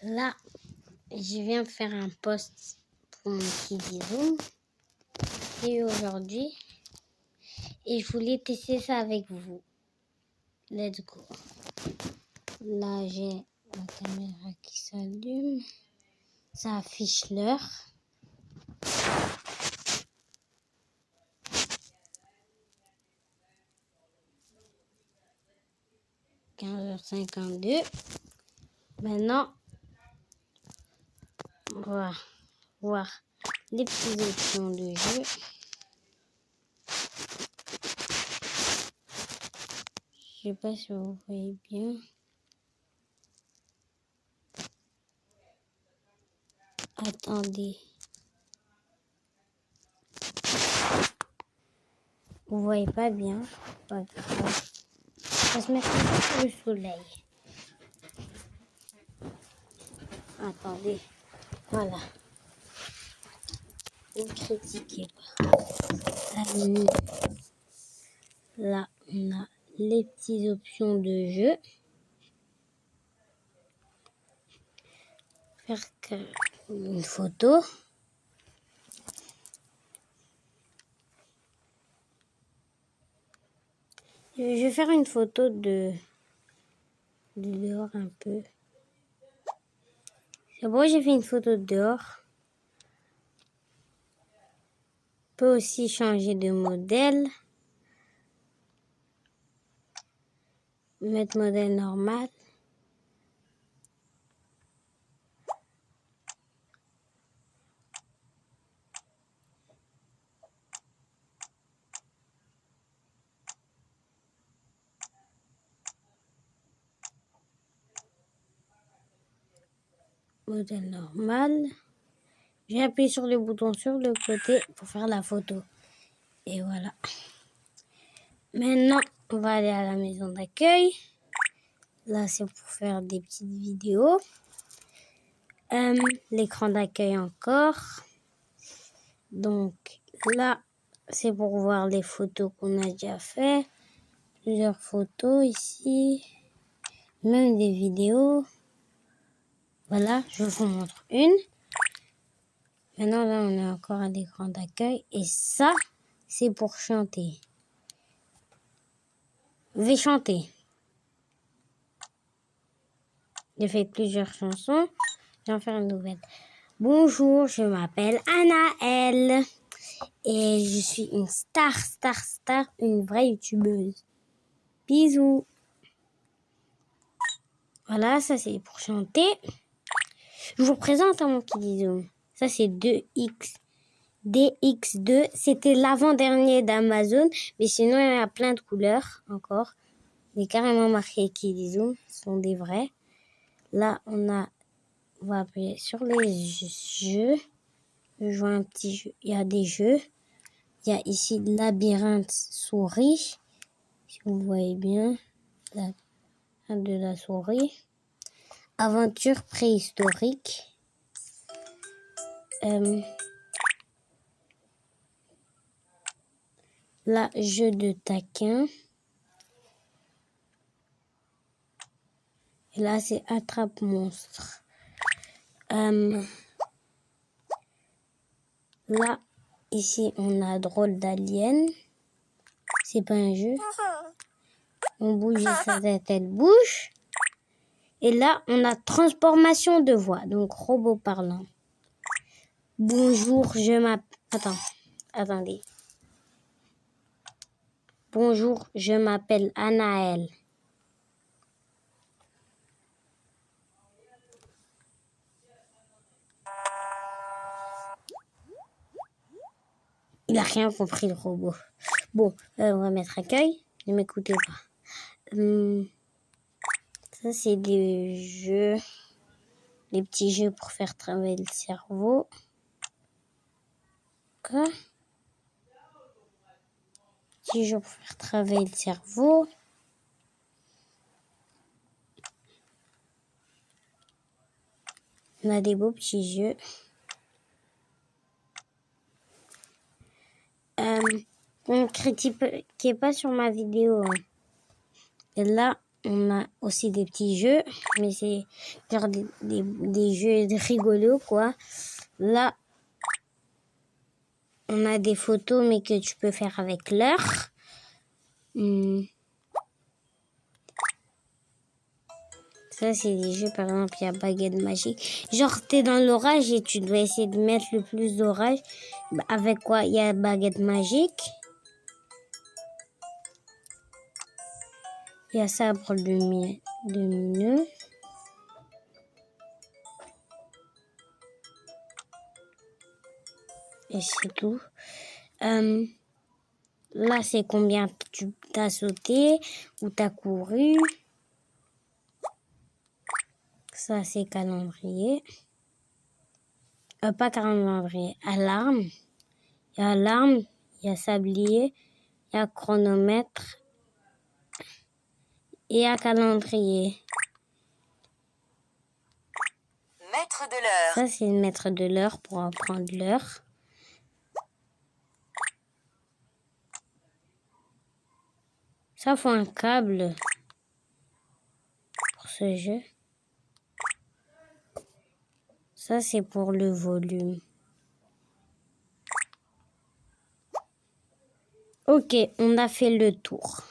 Là, je viens de faire un post pour mon Kidizoom et aujourd'hui, et je voulais tester ça avec vous. Let's go. Là, j'ai la caméra qui s'allume. Ça affiche l'heure. « 15h52. Maintenant, on va voir les petites options de jeu. Je sais pas si vous voyez bien. Attendez. Vous voyez pas bien. Pas grave. Ça se met sur le soleil. Attendez. Voilà. Ne critiquez pas. Là, on a les petites options de jeu. Faire une photo. Je vais faire une photo de dehors un peu. C'est bon, j'ai fait une photo de dehors. On peut aussi changer de modèle. Mettre modèle normal. Modèle normal. J'ai appuyé sur le bouton sur le côté pour faire la photo. Et voilà. Maintenant, on va aller à la maison d'accueil. Là, c'est pour faire des petites vidéos. L'écran d'accueil encore. Donc là, c'est pour voir les photos qu'on a déjà fait. Plusieurs photos ici. Même des vidéos. Voilà, je vous montre une. Maintenant, là, on est encore à l'écran d'accueil. Et ça, c'est pour chanter. Je vais chanter. J'ai fait plusieurs chansons. Je vais en faire une nouvelle. Bonjour, je m'appelle Anaëlle. Et je suis une star, une vraie youtubeuse. Bisous. Voilà, ça c'est pour chanter. Je vous présente mon Kidizoom. Ça c'est 2X. DX2, c'était l'avant-dernier d'Amazon. Mais sinon, il y a plein de couleurs encore. Il est carrément marqué Kidizoom. Ce sont des vrais. Là, on va appuyer sur les jeux. Je vois un petit jeu. Il y a des jeux. Il y a ici labyrinthe souris. Si vous voyez bien. De la souris. Aventure préhistorique. Là, jeu de taquin. Et là, c'est attrape monstre. Là, ici, on a drôle d'alien. C'est pas un jeu. On bouge sa tête, elle bouge. Et là, on a transformation de voix. Donc, robot parlant. Bonjour, je m'appelle... Attendez. Bonjour, je m'appelle Anaëlle. Il a rien compris, le robot. Bon, on va mettre accueil. Ne m'écoutez pas. Ça, c'est des jeux. Des petits jeux pour faire travailler le cerveau. Quoi? Petits jeux pour faire travailler le cerveau. On a des beaux petits jeux. Ne critiquez pas sur ma vidéo. Hein. Et là, on a aussi des petits jeux, mais c'est genre des jeux rigolos, quoi. Là, on a des photos, mais que tu peux faire avec l'heure. Ça, c'est des jeux, par exemple, il y a baguette magique. Genre, t'es dans l'orage et tu dois essayer de mettre le plus d'orage. Avec quoi? Il y a baguette magique. Il y a sabre lumineux. Et c'est tout. Là, c'est combien tu t'as sauté ou t'as couru. Ça, c'est calendrier. Pas calendrier. Alarme. Il y a alarme. Il y a sablier. Il y a chronomètre. Et il y a calendrier. Mètre de l'heure. Ça, c'est le mètre de l'heure pour apprendre l'heure. Ça, faut un câble pour ce jeu. Ça, c'est pour le volume. Ok, on a fait le tour.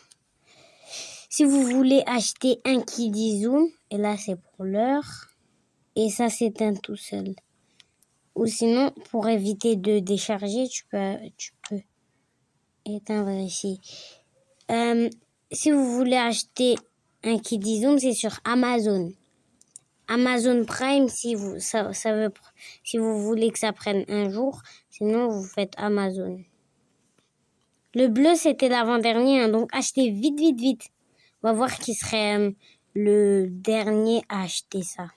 Si vous voulez acheter un Kiddy Zoom, et là, c'est pour l'heure. Et ça s'éteint tout seul. Ou sinon, pour éviter de décharger, tu peux éteindre ici. Si vous voulez acheter un Kiddy Zoom, c'est sur Amazon. Amazon Prime, si vous voulez que ça prenne un jour, sinon vous faites Amazon. Le bleu, c'était l'avant-dernier, hein, donc achetez vite, vite, vite. On va voir qui serait le dernier à acheter ça.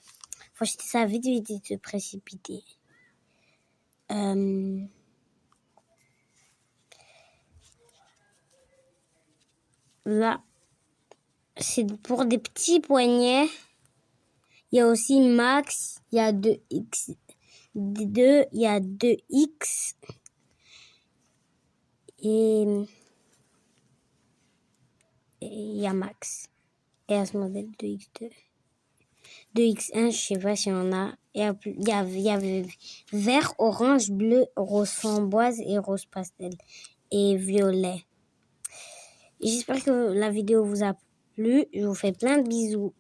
Faut acheter ça vite, vite et se précipiter. Là, c'est pour des petits poignets. Il y a aussi Max, il y a 2X, il y a 2X. Et il y a Max. Et à ce modèle 2X2. 2X1, je sais pas si on a. Il y avait vert, orange, bleu, rose framboise et rose pastel. Et violet. J'espère que la vidéo vous a plu. Je vous fais plein de bisous.